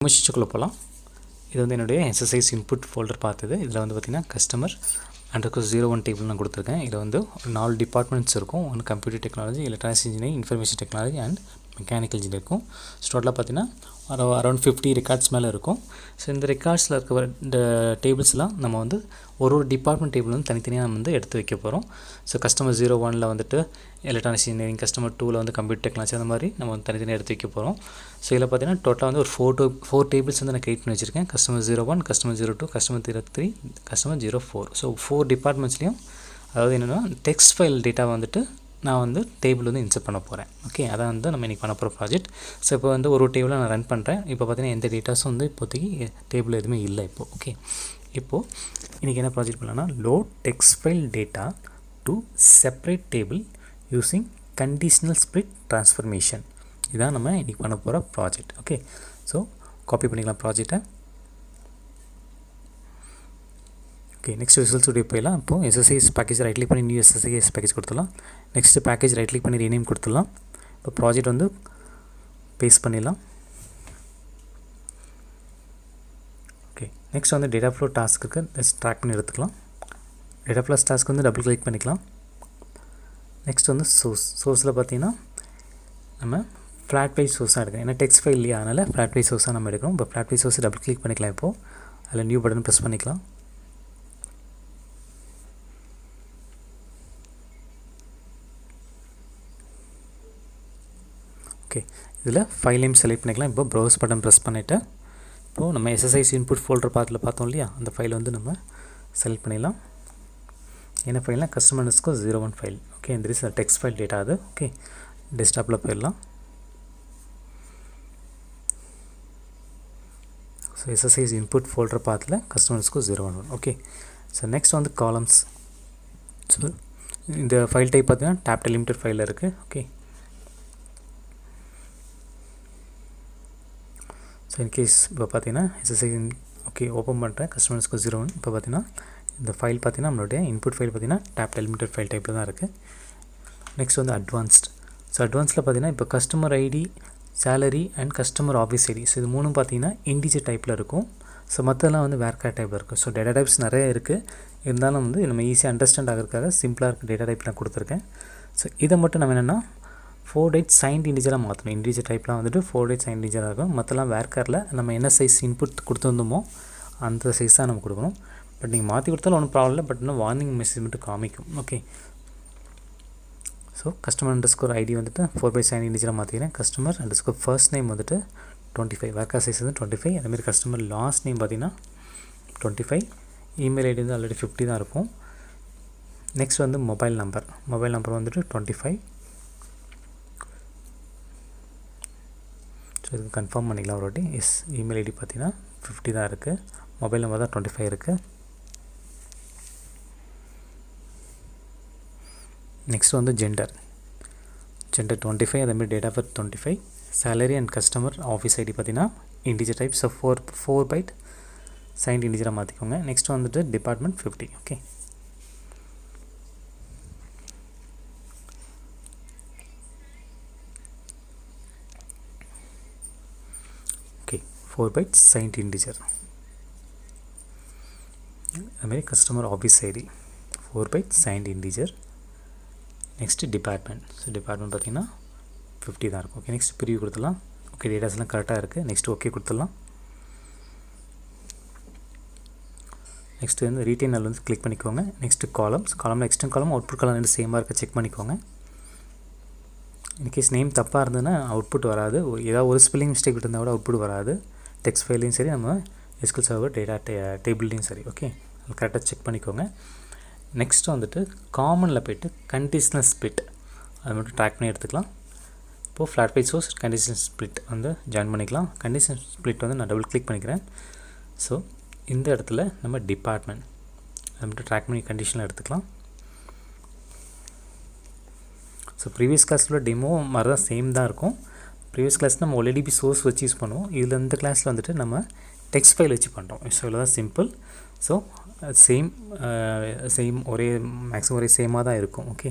முடிச்சுக்குள்ளே போகலாம். இது வந்து என்னுடைய SSIS இன்புட் ஃபோல்டர் பார்த்தது. இதில் வந்து பார்த்திங்கன்னா கஸ்டமர் _01 டேபிள் நான் கொடுத்துருக்கேன். இதில் வந்து 4 டிபார்ட்மெண்ட்ஸ் இருக்கும். ஒன்று computer technology, electronics engineering, information technology and mechanical engineer இருக்கும். ஸோ டோட்டலாக பார்த்தீங்கன்னா அரௌண்ட் 50 ரெக்கார்ட்ஸ் மேலே இருக்கும். ஸோ இந்த ரெக்கார்ட்ஸில் இருக்க இந்த டேபிள்ஸ்லாம் நம்ம வந்து ஒரு டிபார்ட்மெண்ட் டேபிள் வந்து தனித்தனியாக நம்ம வந்து எடுத்து வைக்க போகிறோம். ஸோ கஸ்டமர் 01ல் வந்துட்டு எலக்ட்ரானிக்ஸ் இன்ஜினியரிங், கஸ்டமர் 2ல் வந்து கம்ப்யூட்டர் டெக்னாலஜி, அந்த மாதிரி நம்ம வந்து தனித்தனியாக எடுத்து வைக்க போகிறோம். ஸோ இதில் பார்த்தீங்கன்னா டோட்டலாக வந்து ஒரு 4 டேபிள்ஸ் வந்து நான் கிரியேட் பண்ணி வச்சுருக்கேன். Customer 01, customer 02, customer 03, customer 04. So 4 டிபார்ட்மெண்ட்ஸ்லையும் அதாவது என்னென்னா டெக்ஸ்ட் ஃபைல் டேட்டா வந்துட்டு நான் வந்து டேபிள் வந்து இன்சர்ட் பண்ண போகிறேன். ஓகே, அதான் வந்து நம்ம இன்றைக்கி பண்ண போகிற ப்ராஜெக்ட். ஸோ இப்போ வந்து ஒரு டேபிளை நான் ரன் பண்ணுறேன். இப்போ பார்த்தீங்கன்னா எந்த டேட்டாஸும் வந்து இப்போதைக்கு டேபிள் எதுவுமே இல்லை இப்போது. ஓகே, இப்போது இன்றைக்கி என்ன ப்ராஜெக்ட் பண்ணலாம்னா load text file data to separate table using conditional split transformation. இதான் நம்ம இன்றைக்கி பண்ண போகிற ப்ராஜெக்ட். ஓகே, ஸோ காப்பி பண்ணிக்கலாம் ப்ராஜெக்டை. ஓகே, நெக்ஸ்ட் ரிசல்ட்ஸ் உடைய போயிடலாம். இப்போது SSIS பேக்கேஜ் ரைட் கிளிக் பண்ணி நியூ SSIS பேக்கேஜ் கொடுத்துடலாம். நெக்ஸ்ட்டு பேக்கேஜ் ரைட் கிளிக் பண்ணி ரீநேம் கொடுத்துடலாம். இப்போ ப்ராஜெக்ட் வந்து பேஸ்ட் பண்ணிடலாம். ஓகே, நெக்ஸ்ட் வந்து டேட்டா ஃப்ளோ டாஸ்க்கு ட்ராக் பண்ணி எடுத்துக்கலாம். டேட்டா ஃப்ளோ டாஸ்க்கு வந்து டபுள் கிளிக் பண்ணிக்கலாம். நெக்ஸ்ட் வந்து சோர்ஸில் பார்த்தீங்கன்னா நம்ம ஃப்ளாட் பேஜ் சோர்ஸாக எடுக்கணும். ஏன்னா டெக்ஸ்ட் ஃபைல் இல்லையா, அதனால் ஃப்ளாட் பேஜ் சோர்ஸாக நம்ம எடுக்கணும். இப்போ flat page source double click பண்ணிக்கலாம். இப்போது அதில் நியூ பட்டன் ப்ரெஸ் பண்ணிக்கலாம். ஓகே, இதில் ஃபைல் நேம் செலக்ட் பண்ணிக்கலாம். இப்போ ப்ரௌஸ் பட்டன் ப்ரெஸ் பண்ணிவிட்டு இப்போது நம்ம SSIS இன்புட் ஃபோல்டர் பார்த்தோம் இல்லையா, அந்த ஃபைலை வந்து நம்ம செலக்ட் பண்ணிடலாம். என்ன ஃபைல்னால் கஸ்டமர் _01 ஃபைல். ஓகே, இந்த இஸ் டெக்ஸ்ட் ஃபைல் டேட்டா அது. ஓகே, டெஸ்க்டாப்பில் போயிடலாம். ஸோ SSIS இன்புட் ஃபோல்டர் பார்த்தில் கஸ்டமர் _01. ஓகே, ஸோ நெக்ஸ்ட் வந்து காலம்ஸ். ஸோ இந்த ஃபைல் டைப் பார்த்தீங்கன்னா டேப் டெலிமிட்டட் ஃபைலில் இருக்குது. ஓகே, ஸோ இன்கேஸ் இப்போ பார்த்தீங்கன்னா SSIS ஓகே ஓப்பன் பண்ணுறேன். கஸ்டமர் _01. இப்போ பார்த்தீங்கன்னா இந்த ஃபைல் பார்த்தீங்கன்னா நம்மளுடைய இன்புட் ஃபைல் பார்த்தீங்கன்னா டேப் டெலிமிட்டட் ஃபைல் டைப்பில் தான் இருக்குது. நெக்ஸ்ட் வந்து அட்வான்ஸ்ட். ஸோ அட்வான்ஸில் பார்த்தீங்கன்னா இப்போ customer ID, salary and customer office ID. So இது மூணும் பார்த்தீங்கன்னா இண்டிஜர் டைப்பில் இருக்கும். ஸோ மற்றெல்லாம் வந்து வேர்கேர் டைப்பில் இருக்கும். ஸோ டேட்டா டைப்ஸ் நிறைய இருக்குது. இருந்தாலும் வந்து நம்ம ஈஸியாக அண்டர்ஸ்டாண்ட் ஆகிறதுக்காக சிம்பிளாக இருக்க டேட்டா டைப் நான் கொடுத்துருக்கேன். ஸோ இதை மட்டும் நம்ம என்னென்னா 4 டேட் சைன்ட் இண்டிஜராக மாற்றணும். இண்டிஜர் டைப்லாம் வந்துட்டு 4 டேட் சைன்ட் இண்டிஜராக இருக்கும். மற்றெல்லாம் வேர்கேரில் நம்ம என்ன சைஸ் இன்புட் கொடுத்துருந்தோமோ அந்த சைஸ் தான் நம்ம கொடுக்கணும். பட் நீங்கள் மாற்றி கொடுத்தாலும் ஒன்றும் ப்ராப்ளம் இல்லை. பட் இன்னும் வார்னிங் மெசேஜ் மட்டும் காமிக்கும். ஓகே, ஸோ கஸ்டமர் _ ஐடி வந்துட்டு 4 பை சைன் இண்டிஜராக மாற்றிக்கிறேன். கஸ்டமர் _ ஃபர்ஸ்ட் நேம் வந்துட்டு 25, வேர்கேர் சைஸ் வந்து 25. அதேமாதிரி கஸ்டமர் லாஸ்ட் நேம் பார்த்தீங்கன்னா 25. இமெயில் ஐடி வந்து ஆல்ரெடி 50 தான் இருக்கும். நெக்ஸ்ட் வந்து மொபைல் நம்பர் வந்துட்டு 25. ஸோ இதுக்கு கன்ஃபார்ம் பண்ணிக்கலாம் ஒரு வாட்டி. இமெயில் ஐடி பார்த்தீங்கன்னா 50 தான் இருக்குது. மொபைல் நம்பர் தான் 25 இருக்குது. நெக்ஸ்ட் வந்து ஜெண்டர் 25. அதேமாதிரி date of birth 25. Salary and customer office ID பார்த்தீங்கன்னா integer type. So 4 byte signed இண்டிஜராக மாற்றிக்கோங்க. நெக்ஸ்ட் வந்துட்டு department 50. Okay, okay 4 byte signed integer. அதுமாதிரி customer office ID 4 byte signed integer. Next department. So department பார்த்திங்கன்னா 50 தான் இருக்கும். Okay, next preview கொடுத்துடலாம். Okay, டேட்டாஸ்லாம் கரெக்டாக இருக்குது. நெக்ஸ்ட் ஓகே கொடுத்துடலாம். நெக்ஸ்ட் வந்து ரீட்டைனல் வந்து கிளிக் பண்ணிக்கோங்க. நெக்ஸ்ட்டு காலமில் எக்ஸ்டர்ன் காலம் அவுட்புட் காலம் ரெண்டு சேமாக இருக்க செக் பண்ணிக்கோங்க. இன்கேஸ் நேம் தப்பாக இருந்ததுன்னா அவுட்புட் வராது. ஏதாவது ஒரு ஸ்பெல்லிங் மிஸ்டேக் இருந்தால் கூட அவுட்புட் வராது. டெக்ஸ்ட் ஃபைல்லையும் சரி, நம்ம SQL சர்வர் டேட்டா டேபிள்லையும் சரி. ஓகே, அது கரெக்டாக செக் பண்ணிக்கோங்க. நெக்ஸ்ட்டு வந்துட்டு காமனில் போய்ட்டு கண்டிஷனல் ஸ்ப்ளிட் அது மட்டும் ட்ராக் பண்ணி எடுத்துக்கலாம். இப்போது flat page source conditional split வந்து ஜாயின் பண்ணிக்கலாம். கண்டிஷனல் ஸ்ப்ளிட் வந்து நான் டபுள் கிளிக் பண்ணிக்கிறேன். ஸோ இந்த இடத்துல நம்ம டிபார்ட்மெண்ட் அது மட்டும் ட்ராக் பண்ணி கண்டிஷனில் எடுத்துக்கலாம். ஸோ ப்ரீவியஸ் கிளாஸில் டெமோ மாதிரி தான் சேம் தான் இருக்கும். ப்ரீவியஸ் கிளாஸ் நம்ம OLEDB சோர்ஸ் வச்சு யூஸ் பண்ணுவோம். இதில் இந்த கிளாஸில் வந்துட்டு நம்ம டெக்ஸ்ட் ஃபைல் வச்சு பண்ணுறோம். ஸோ இவ்வளோ தான் சிம்பிள். ஸோ சேம் ஒரே மேக்ஸிமம் ஒரே சேமாக தான் இருக்கும். ஓகே,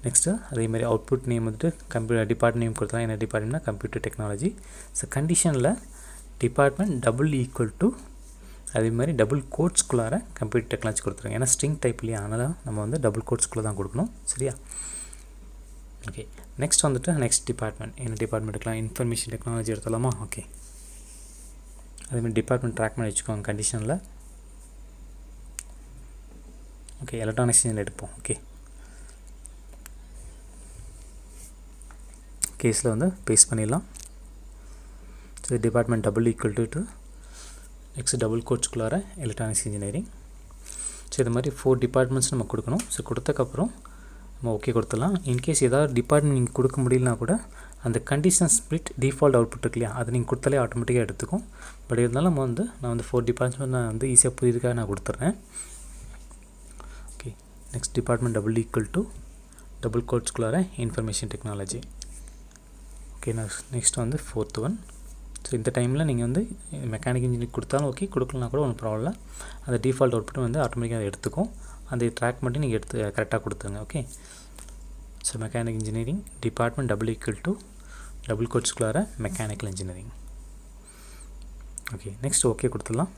நெக்ஸ்ட்டு அதேமாதிரி அவுட்புட் நேம் வந்துட்டு டிபார்ட்மெண்ட் நேம் கொடுத்தலாம். என்ன டிபார்ட்மெண்ட்னா கம்ப்யூட்டர் டெக்னாலஜி. ஸோ கண்டிஷனில் டிபார்ட்மெண்ட் டபுள் ஈக்குவல் டு அதே மாதிரி டபுள் கோட்ஸ்குள்ளார கம்ப்யூட்டர் டெக்னாலஜி கொடுத்துருங்க. ஏன்னா ஸ்ட்ரிங் டைப் இல்லையா, அதனால் நம்ம வந்து டபுள் கோட்ஸ்குள்ளே தான் கொடுக்கணும். சரியா? ஓகே, நெக்ஸ்ட் வந்துட்டு நெக்ஸ்ட் டிபார்ட்மெண்ட் என்ன டிபார்ட்மெண்ட் எடுக்கலாம்? இன்ஃபர்மேஷன் டெக்னாலஜி எடுத்துலாமா? ஓகே, அதேமாதிரி டிபார்ட்மெண்ட் ட்ராக் பண்ணி வச்சுக்கோங்க கண்டிஷனில். ஓகே, எலக்ட்ரானிக்ஸ் இன்ஜினியர் எடுப்போம். ஓகே, கேஸில் வந்து பேஸ்ட் பண்ணிடலாம். So department double equal to next double கோட்ஸ்குள்ளார எலக்ட்ரானிக்ஸ் இன்ஜினியரிங். ஸோ இது மாதிரி 4 டிபார்ட்மெண்ட்ஸ் நம்ம கொடுக்கணும். ஸோ கொடுத்தக்கப்புறம் நம்ம ஓகே கொடுத்துடலாம். இன்கேஸ் ஏதாவது டிபார்ட்மெண்ட் நீங்கள் கொடுக்க முடியலனா கூட அந்த கண்டிஷன் ஸ்பிளிட் டிஃபால்ட் அவுட்புட் இருக்கு இல்லையா, அதை நீங்கள் கொடுத்தாலே ஆட்டோமேட்டிக்காக எடுத்துக்கும். பட் இருந்தாலும் நான் வந்து 4 டிபார்ட்மெண்ட் நான் வந்து ஈஸியாக புரியுதுக்காக நான் கொடுத்துட்றேன். Okay, next department double equal to double கோட்ஸ்குள்ளார இன்ஃபர்மேஷன் டெக்னாலஜி. ஓகே, நெக்ஸ்ட் வந்து 4th ஒன். ஸோ இந்த டைமில் நீங்கள் வந்து மெக்கானிக் இன்ஜினியரிங் கொடுத்தாலும் ஓகே, கொடுக்கலாம் கூட ஒன்றும் ப்ராப்ளம் இல்லை. அந்த டிஃபால்ட் அவுட்புட் வந்து ஆட்டோமேட்டிக்காக எடுத்துக்கும். அந்த ட்ராக் மட்டும் நீங்கள் எடுத்து கரெக்டாக கொடுத்துருங்க. Okay, so mechanic engineering department double equal to double கோட்ஸ்குள்ளார mechanical engineering. Okay, next okay கொடுத்துடலாம்.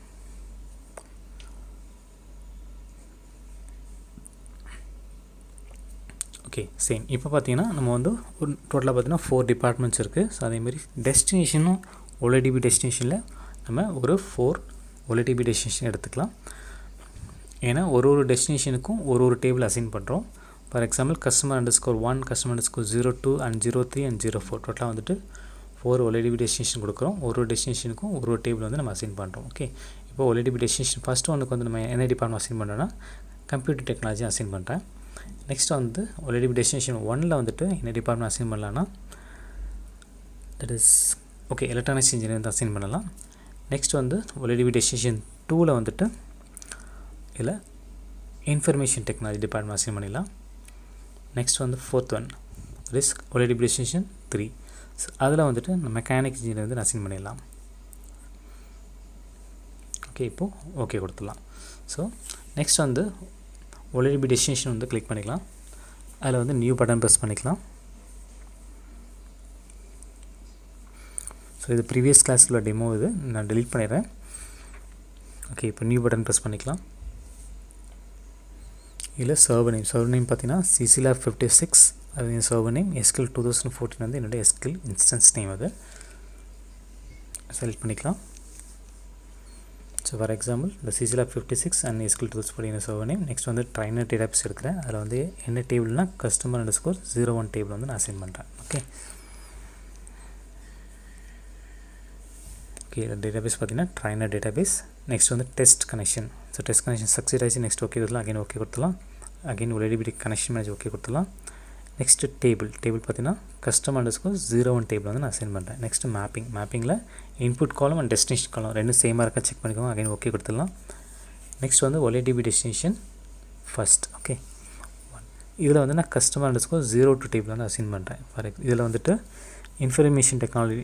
Okay, same. இப்போ பார்த்தீங்கன்னா நம்ம வந்து ஒரு டோட்டலாக பார்த்தீங்கன்னா 4 டிபார்ட்மெண்ட்ஸ் இருக்குது. ஸோ அதேமாதிரி டெஸ்டினேஷனும் OLDB டெஸ்டினேஷனில் நம்ம ஒரு 4 OLDB டெஸ்டினேஷன் எடுத்துக்கலாம். ஏன்னா ஒரு டெஸ்டினேஷனுக்கும் ஒரு டேபிள் அசைன் பண்ணுறோம். For example customer_1, customer_02 and 03 and 04 டோட்டலாக வந்துட்டு 4 OLDB டெஸ்டினேஷன் கொடுக்குறோம். ஒரு டெஸ்டினேஷனுக்கும் ஒரு டேபிள் வந்து நம்ம அசைன் பண்ணுறோம். ஓகே, இப்போ OLDB டெஸ்டினேஷன் ஃபஸ்ட்டு ஒன்றுக்கு வந்து நம்ம என்ன டிபார்ட்மெண்ட் அசைன் பண்ணுறோன்னா கம்ப்யூட்டர் டெக்னாலஜி அசைன் பண்ணுறேன். நெக்ஸ்ட் வந்து OLDB டெஸ்டினேஷன் 1ல் வந்துட்டு என்ன டிபார்ட்மெண்ட் அசைன் பண்ணலான்னா that is okay electronics engineer வந்து அசைன் பண்ணலாம். நெக்ஸ்ட் வந்து OLDB டெஸ்டினேஷன் 2ல் வந்துட்டு இதில் இன்ஃபர்மேஷன் டெக்னாலஜி டிபார்ட்மெண்ட் அசைன் பண்ணிடலாம். நெக்ஸ்ட் வந்து 4th one is OLDB destination 3. அதில் வந்துட்டு மெக்கானிக் இன்ஜினியர் வந்து அசைன் பண்ணிடலாம். ஓகே, இப்போது ஓகே கொடுத்துடலாம். ஸோ நெக்ஸ்ட் வந்து OLDB டெஸ்டினேஷன் வந்து கிளிக் பண்ணிக்கலாம். அதில் வந்து நியூ பட்டன் ப்ரெஸ் பண்ணிக்கலாம். ஸோ இது ப்ரீவியஸ் கிளாஸில் டெமோ, இது நான் டெலீட் பண்ணிடுறேன். ஓகே, இப்போ நியூ பட்டன் ப்ரெஸ் பண்ணிக்கலாம். இதில் சர்வர் நேம் பார்த்தீங்கன்னா CCLab 56 அது சர்வர் நேம். SQL 2014 வந்து என்னுடைய SQL இன்ஸ்டன்ஸ் நேம். அது செலக்ட் பண்ணிக்கலாம். ஸோ ஃபார் எக்ஸாம்பிள் இந்த CCLab 56 and SQL 2014 server name. Next வந்து ட்ரைனர் டேட்டாபேஸ் எடுக்கிறேன். அதில் வந்து என்ன டேபிள்னா customer_01 டேபிள் வந்து நான் அசைன் பண்ணுறேன். ஓகே, ஓகே டேட்டாபேஸ் பார்த்தீங்கன்னா ட்ரைனர் டேட்டாபேஸ். நெக்ஸ்ட் வந்து test connection. So test connection success ஆகிடுச்சு. நெக்ஸ்ட் ஓகே கொடுத்துலாம். அகைன் ஓகே கொடுத்துலாம். Again OLDB connection manage okay கொடுத்துலாம். நெக்ஸ்ட்டு டேபிள் பார்த்தீங்கன்னா customer_01 டேபிள் வந்து நான் அசைன் பண்ணுறேன். நெக்ஸ்ட்டு மேப்பிங்கில் input column and destination column ரெண்டும் சேமாக இருக்கா செக் பண்ணிக்கோங்க. அகைன் ஓகே கொடுத்துடலாம். நெக்ஸ்ட் வந்து OLDB டெஸ்டினேஷன் ஃபஸ்ட். ஓகே, இதில் வந்து நான் customer_02 டேபிள் வந்து அசைன் பண்ணுறேன். இதில் வந்துட்டு இன்ஃபர்மேஷன் டெக்னாலஜி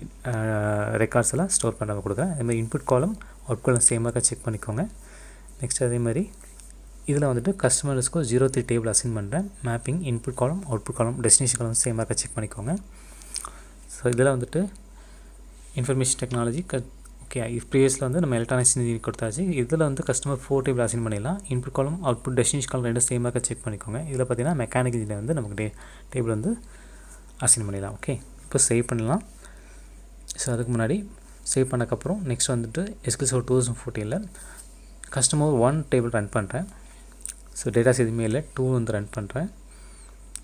ரெக்கார்ட்ஸ் எல்லாம் ஸ்டோர் பண்ண கொடுக்குறேன். அதே மாதிரி இன்புட் காலம் அவுட் காலம் சேமாக செக் பண்ணிக்கோங்க. நெக்ஸ்ட் அதே மாதிரி இதில் வந்துட்டு customer_03 டேபிள் அசைன் பண்ணுறேன். மேப்பிங் இன்புட் காலம் அவுட்புட் காலம் டெஸ்டினேஷன் காலம் சேமாக செக் பண்ணிக்கோங்க. ஸோ இதில் வந்துட்டு இன்ஃபர்மேஷன் டெக்னாலஜி ஓகே ப்ரீவியஸில் வந்து நம்ம எலக்ட்ரானிக்ஸ் இன்ஜினியரிங் கொடுத்தாச்சு. இதில் வந்து customer_4 டேபிள் அசைன் பண்ணிடலாம். இன்புட் காலம் அவுட்புட் டெஸ்டினேஷன் காலம் ரெண்டும் சேமாக செக் பண்ணிக்கோங்க. இதில் பார்த்தீங்கன்னா மெக்கானிக் இன்ஜினியர் வந்து நமக்கு டேபிள் வந்து அசைன் பண்ணிடலாம். ஓகே, இப்போ சேவ் பண்ணலாம். ஸோ அதுக்கு முன்னாடி சேவ் பண்ணக்கப்புறம் நெக்ஸ்ட் வந்துட்டு SQL 2014ல் customer_1 டேபிள் ரன் பண்ணுறேன். ஸோ டேட்டாஸ் எதுவுமே இல்லை. 2 வந்து ரன் பண்ணுறேன்.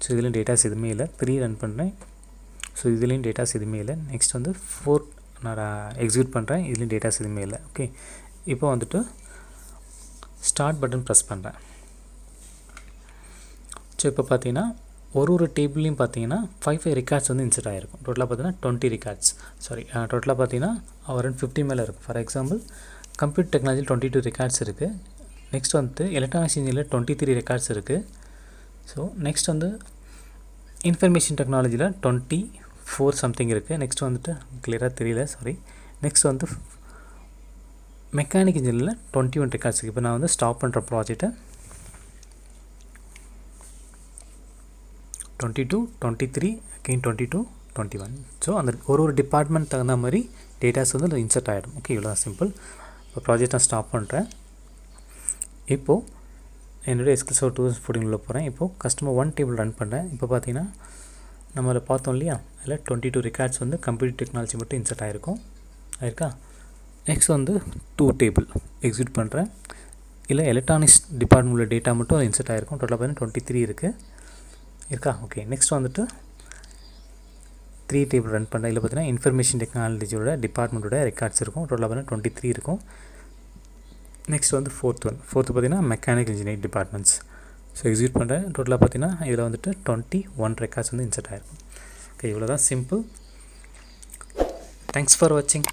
ஸோ இதுலேயும் டேட்டாஸ் எதுவுமே இல்லை. 3 ரன் பண்ணுறேன். ஸோ இதுலேயும் டேட்டாஸ் எதுவுமே இல்லை. நெக்ஸ்ட் வந்து 4 நான் எக்ஸிக்யூட் பண்ணுறேன். இதுலேயும் டேட்டாஸ் எதுவுமே இல்லை. ஓகே, இப்போ வந்துட்டு ஸ்டார்ட் பட்டன் ப்ரெஸ் பண்ணுறேன். ஸோ இப்போ பார்த்தீங்கன்னா ஒரு டேபிள்லையும் பார்த்தீங்கன்னா 5 ரெக்கார்ட்ஸ் வந்து இன்சர்ட் ஆகிருக்கும். டோட்டலாக பார்த்தீங்கன்னா 20 ரெக்கார்ட்ஸ் டோட்டலாக பார்த்தீங்கன்னா அரௌண்ட் 50 மேலே இருக்கும். ஃபார் எக்ஸாம்பிள் கம்ப்யூட்டர் டெக்னாலஜியில் 22 ரெக்கார்ட்ஸ் இருக்குது. நெக்ஸ்ட் வந்துட்டு எலக்ட்ரானிக்ஸ் இன்ஜினியரில் 23 ரெக்கார்ட்ஸ் இருக்குது. ஸோ நெக்ஸ்ட் வந்து இன்ஃபர்மேஷன் டெக்னாலஜியில் 24 சம்திங் இருக்குது. நெக்ஸ்ட் வந்துட்டு கிளியராக தெரியல, சாரி. நெக்ஸ்ட் வந்து மெக்கானிக் இன்ஜினியரில் 21 ரெக்கார்ட்ஸ் இருக்குது. இப்போ நான் வந்து ஸ்டாப் பண்ணுற ப்ராஜெக்டை 22, 23, again 22, 21. ஸோ அந்த ஒரு டிபார்ட்மெண்ட் தகுந்த மாதிரி டேட்டாஸ் வந்து அதில் இன்சர்ட் ஆகிடும். ஓகே, இவ்வளோ தான் சிம்பிள். இப்போ ப்ராஜெக்ட் நான் ஸ்டாப் பண்ணுறேன். இப்போது என்னுடைய SQL Server 2014 உள்ள போகிறேன். இப்போது கஸ்டமர் 1 டேபிள் ரன் பண்ணுறேன். இப்போ பார்த்தீங்கன்னா நம்ம அதில் பார்த்தோம் இல்லையா, அதில் 22 ரெக்கார்ட்ஸ் வந்து கம்ப்யூட்டர் டெக்னாலஜி மட்டும் இன்சர்ட் ஆயிருக்கா. நெக்ஸ்ட் வந்து 2 டேபிள் எக்ஸிக்யூட் பண்ணுறேன். இல்லை எலக்ட்ரானிக்ஸ் டிபார்ட்மெண்ட் உள்ள டேட்டா மட்டும் அது இன்சர்ட் ஆகிருக்கும். டோட்டலாக பார்த்தீங்கன்னா 23 இருக்கா. ஓகே, நெக்ஸ்ட் வந்துட்டு 3 டேபிள் ரன் பண்ணுறேன். இதில் பார்த்தீங்கன்னா இன்ஃபர்மேஷன் டெக்னாலஜியோட டிபார்ட்மெண்ட்டோட ரெக்கார்ட்ஸ் இருக்கும். டோட்டலாக பார்த்தீங்கன்னா 23 இருக்கும். நெக்ஸ்ட் வந்து ஃபோர்த்து பார்த்தீங்கன்னா mechanical engineering departments. So execute பண்ணுறேன். டோட்டலாக பார்த்தீங்கன்னா இதில் வந்துட்டு 21 ரெக்கார்ட்ஸ் வந்து இன்சர்ட் ஆகிருக்கும். ஓகே, இவ்வளோ தான் சிம்பிள். தேங்க்ஸ் ஃபார் வாட்சிங்.